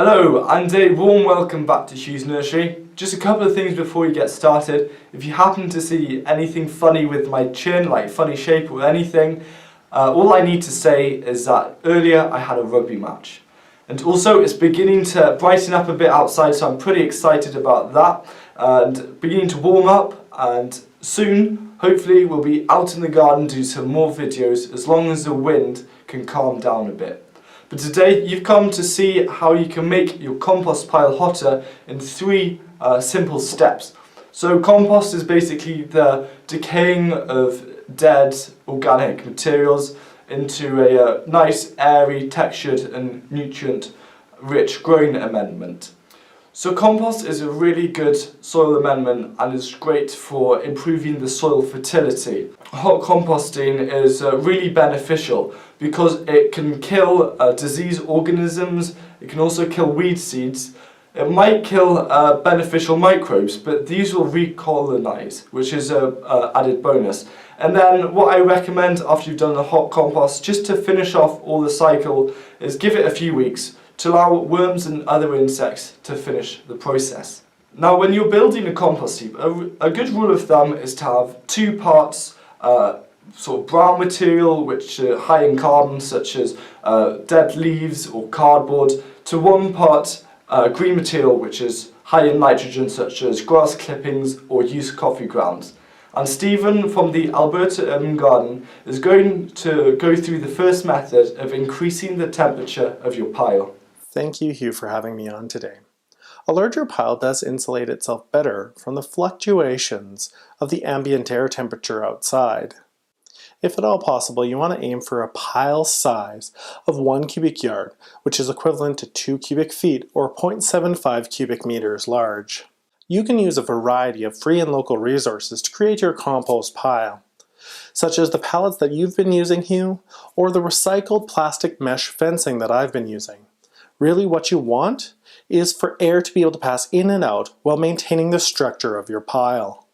Hello and a warm welcome back to Hugh's Nursery. Just a couple of things before you get started. If you happen to see anything funny with my chin, like funny shape or anything, all I need to say is that earlier I had a rugby match. And also it's beginning to brighten up a bit outside, so I'm pretty excited about that. And beginning to warm up, and soon, hopefully, we'll be out in the garden doing some more videos as long as the wind can calm down a bit. But today you've come to see how you can make your compost pile hotter in three simple steps. So compost is basically the decaying of dead organic materials into a nice, airy, textured and nutrient-rich growing amendment. So compost is a really good soil amendment and is great for improving the soil fertility. Hot composting is really beneficial because it can kill disease organisms, it can also kill weed seeds, it might kill beneficial microbes, but these will recolonize, which is an added bonus. And then what I recommend after you've done the hot compost, just to finish off all the cycle, is give it a few weeks to allow worms and other insects to finish the process. Now when you're building a compost heap, a good rule of thumb is to have 2 parts sort of brown material which are high in carbon, such as dead leaves or cardboard, to 1 part green material which is high in nitrogen, such as grass clippings or used coffee grounds. And Stephen from the Alberta Urban Garden is going to go through the first method of increasing the temperature of your pile. Thank you, Hugh, for having me on today. A larger pile does insulate itself better from the fluctuations of the ambient air temperature outside. If at all possible, you want to aim for a pile size of 1 cubic yard, which is equivalent to 2 cubic feet or 0.75 cubic meters large. You can use a variety of free and local resources to create your compost pile, such as the pallets that you've been using, Hugh, or the recycled plastic mesh fencing that I've been using. Really what you want is for air to be able to pass in and out while maintaining the structure of your pile.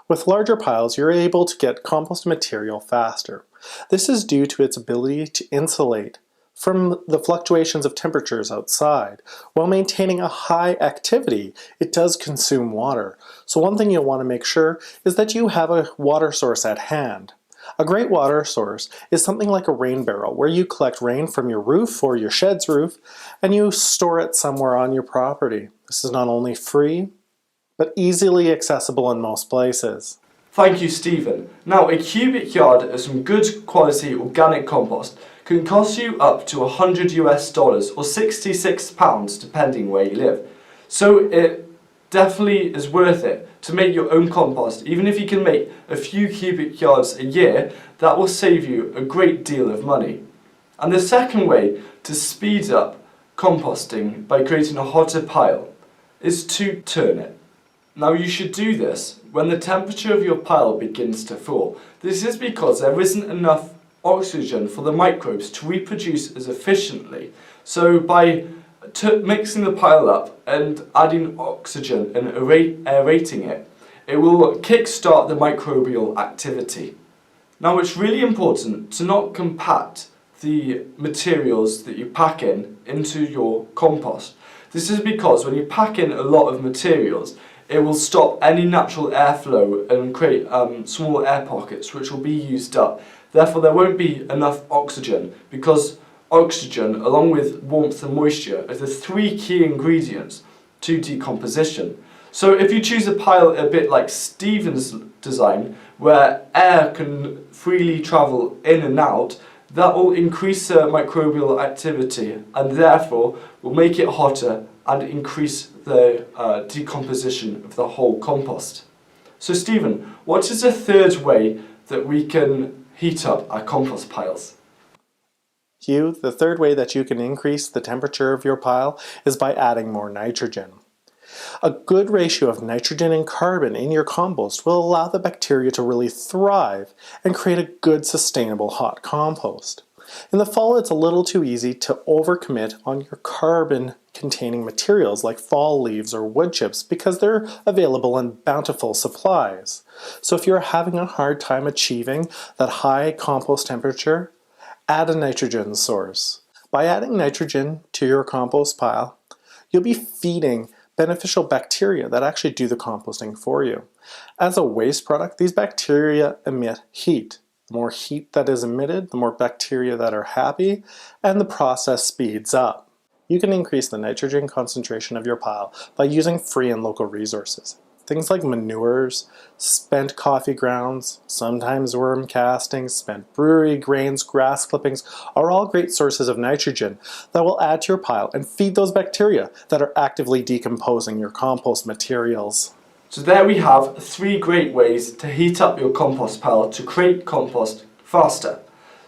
With larger piles, you're able to get compost material faster. This is due to its ability to insulate from the fluctuations of temperatures outside. While maintaining a high activity, it does consume water. So one thing you'll want to make sure is that you have a water source at hand. A great water source is something like a rain barrel, where you collect rain from your roof or your shed's roof and you store it somewhere on your property. This is not only free, but easily accessible in most places. Thank you, Stephen. Now, a cubic yard of some good quality organic compost can cost you up to $100 or £66 depending where you live. So it definitely is worth it to make your own compost. Even if you can make a few cubic yards a year, that will save you a great deal of money. And the second way to speed up composting by creating a hotter pile is to turn it. Now you should do this when the temperature of your pile begins to fall. This is because there isn't enough oxygen for the microbes to reproduce as efficiently. So by mixing the pile up and adding oxygen and aerating it, it will kickstart the microbial activity. Now it's really important to not compact the materials that you pack into your compost. This is because when you pack in a lot of materials, it will stop any natural airflow and create small air pockets which will be used up. Therefore there won't be enough oxygen, because oxygen, along with warmth and moisture, are the 3 key ingredients to decomposition. So if you choose a pile a bit like Stephen's design, where air can freely travel in and out, that will increase microbial activity and therefore will make it hotter and increase the decomposition of the whole compost. So Stephen, what is the third way that we can heat up our compost piles? Hugh, the third way that you can increase the temperature of your pile is by adding more nitrogen. A good ratio of nitrogen and carbon in your compost will allow the bacteria to really thrive and create a good sustainable hot compost. In the fall, it's a little too easy to overcommit on your carbon-containing materials like fall leaves or wood chips because they're available in bountiful supplies. So if you're having a hard time achieving that high compost temperature, add a nitrogen source. By adding nitrogen to your compost pile, you'll be feeding beneficial bacteria that actually do the composting for you. As a waste product, these bacteria emit heat. The more heat that is emitted, the more bacteria that are happy, and the process speeds up. You can increase the nitrogen concentration of your pile by using free and local resources. Things like manures, spent coffee grounds, sometimes worm castings, spent brewery grains, grass clippings are all great sources of nitrogen that will add to your pile and feed those bacteria that are actively decomposing your compost materials. So there we have 3 great ways to heat up your compost pile to create compost faster.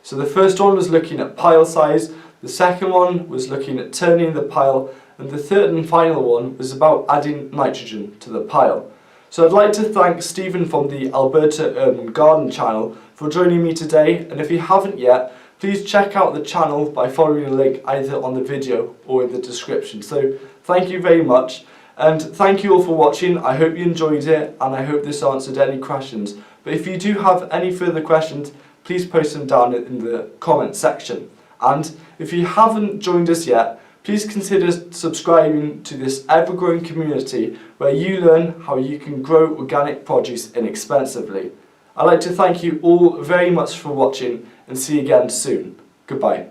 So the first one was looking at pile size, the second one was looking at turning the pile, and the third and final one was about adding nitrogen to the pile. So I'd like to thank Stephen from the Alberta Urban Garden channel for joining me today, and if you haven't yet, please check out the channel by following the link either on the video or in the description. So thank you very much, and thank you all for watching. I hope you enjoyed it, and I hope this answered any questions. But if you do have any further questions, please post them down in the comment section. And if you haven't joined us yet, please consider subscribing to this ever-growing community where you learn how you can grow organic produce inexpensively. I'd like to thank you all very much for watching and see you again soon. Goodbye.